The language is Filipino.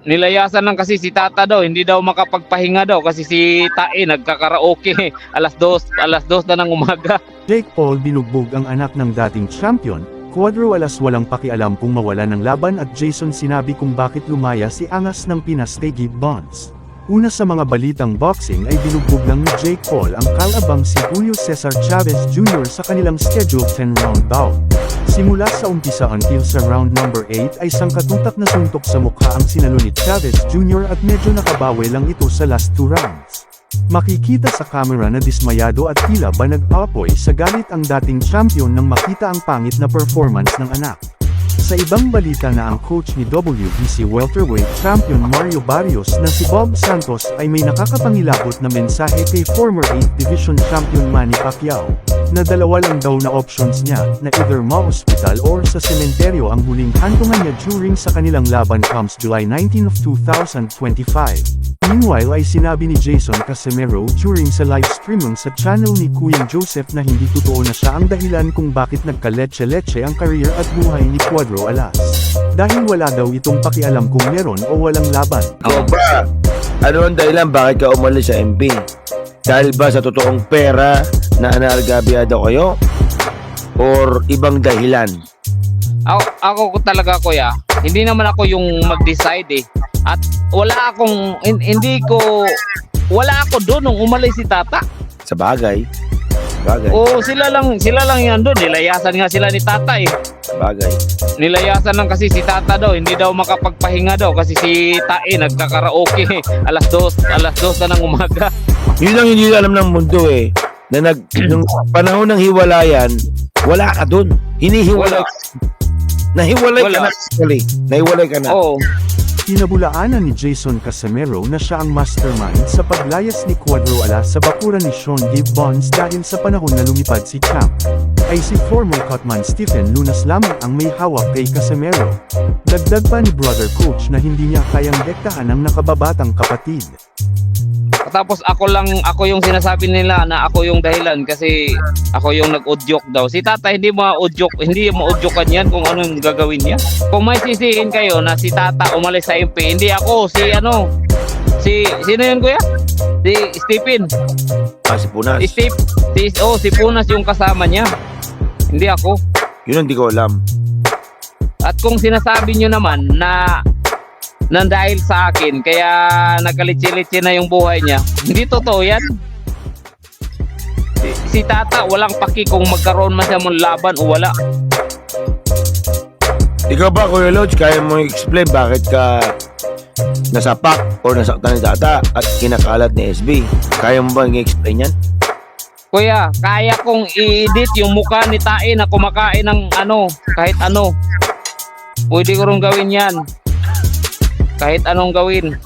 Nilayasan lang kasi si Tata daw, hindi daw makapagpahinga daw kasi si Tae nagkakaraoke alas 2 na ng umaga. Jake Paul binugbog ang anak ng dating champion, Cuadro Alas walang pakialam kung mawala ng laban at Jason sinabi kung bakit lumaya si Angas ng Pinas kay Gibb Bonds. Una sa mga balitang boxing ay binugbog lang ni Jake Paul ang kalabang si Julio Cesar Chavez Jr. sa kanilang scheduled 10-round bout. Simula sa umpisa until sa round number 8 ay sangkatutak na suntok sa mukha ang sinalo ni Chavez Jr. at medyo nakabawi lang ito sa last 2 rounds. Makikita sa camera na dismayado at tila ba nag-apoy sa galit ang dating champion nang makita ang pangit na performance ng anak. Sa ibang balita na ang coach ni WBC welterweight champion Mario Barrios na si Bob Santos ay may nakakapangilabot na mensahe kay former 8th Division champion Manny Pacquiao, na dalawa lang daw na options niya, na either ma-hospital or sa sementeryo ang huling hantungan niya during sa kanilang laban comes July 19 of 2025. Meanwhile ay sinabi ni Jason Casimero during sa live streaming sa channel ni Kuyang Joseph na hindi totoo na siya ang dahilan kung bakit nagka-leche-leche ang career at buhay ni Cuadro Alas. Dahil wala daw itong pakialam kung meron o walang laban. Ikaw ba? Ano ang dahilan bakit ka umalis sa MP? Dahil ba sa totoong pera na anaargabyado kayo? Or ibang dahilan? Ako talaga kuya, hindi naman ako yung mag-decide eh. At wala ako doon nung umalis si Tata. Sa bagay. Oo, sila lang yan doon. Nilayasan nga sila ni Tata eh. Sa bagay. Nilayasan lang kasi si Tata daw, hindi daw makapagpahinga daw kasi si Tae nagkakaraoke alas 2 na ng umaga. Yun lang hindi alam ng mundo eh. Na nung panahon ng hiwalayan, wala ka doon. Hinihiwalay. Nahiwalay ka na actually. Nahiwalay ka na. Oo. Pinabulaanan ni Jason Casimero na siya ang mastermind sa paglayas ni Cuadro Alas sa bakuran ni Sean Gibb Bonds dahil sa panahon na lumipad si Champ, ay si former cutman Stephen Lunas lamang ang may hawak kay Casimero. Dagdag pa ni brother coach na hindi niya kayang dektahan ang nakababatang kapatid. Tapos ako yung sinasabi nila na ako yung dahilan kasi ako yung nag-udyok daw. Si Tata hindi ma-udyokan yan kung anong gagawin niya. Kung may sisihin kayo na si Tata umalis sa MP, hindi ako, sino yun kuya? Si Stephen. Si Punas. Si Punas yung kasama niya. Hindi ako. Yun hindi ko alam. At kung sinasabi nyo naman na dahil sa akin kaya nagkalitsi-litsi na yung buhay niya, hindi totoo yan. Si Tata walang paki kung magkaroon man siya mong laban o wala. Ikaw ba Kuya Lodge, kaya mo explain bakit ka nasapak o nasaktan ni Tata at kinakalat ni SB? Kaya mo ba i-explain yan? Kuya, kaya kong i-edit yung mukha ni Tae na kumakain ng kahit ano. Pwede ko rin gawin yan. Kahit anong gawin.